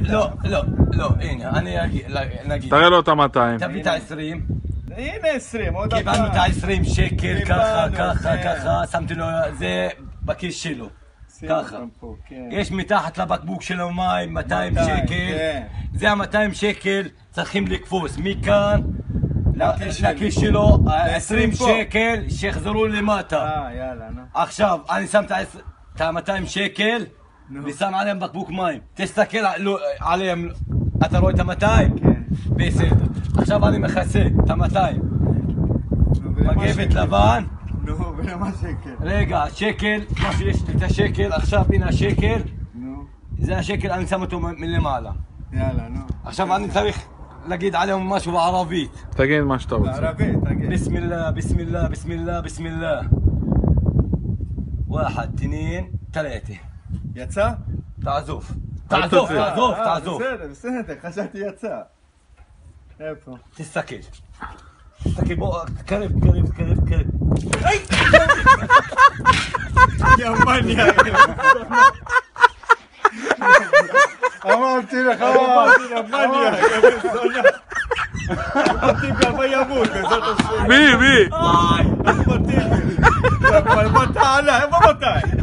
לא, הנה, אני נגיד. תראה לו את ה-200. תביא את ה-20. הנה 20, עוד הפעם. קיבלנו את ה-20 שקל, ככה, שמתי לו, זה בכיס שלו. ככה. יש מתחת לבקבוק של המים 200 שקל. זה ה-200 שקל צריכים לקפוץ. מכאן לכיס שלו 20 שקל שיחזרו למטה. יאללה, נו. עכשיו, אני שם את ה-200 שקל ושם עליהם בקבוק מים. תסתכל עליהם, אתה רואה את ה-200? כן. בסדר. עכשיו אני מכסה את ה-200. מגבת לבן. נו, ולמה שקל? רגע, השקל, כמו שיש לי את השקל, עכשיו הנה השקל. נו. זה השקל, אני שם אותו מלמעלה. יאללה, נו. עכשיו אני צריך להגיד עליהם משהו בערבית. תגיד מה שאתה רוצה. בערבית, תגיד. ביסמילה, ביסמילה, ביסמילה, ביסמילה. 1, 2, 3. יצא? תעזוב. תעזוב, תעזוב. בסדר, חשבתי יצא. איפה? תסתכל. תסתכל, בוא, קרב. יא מניאק. אמרתי לך, מניאק. אחמד טיבי אבא ימות, בעזרת השם. מי? אחמד טיבי. באת עליי, איפה מתי?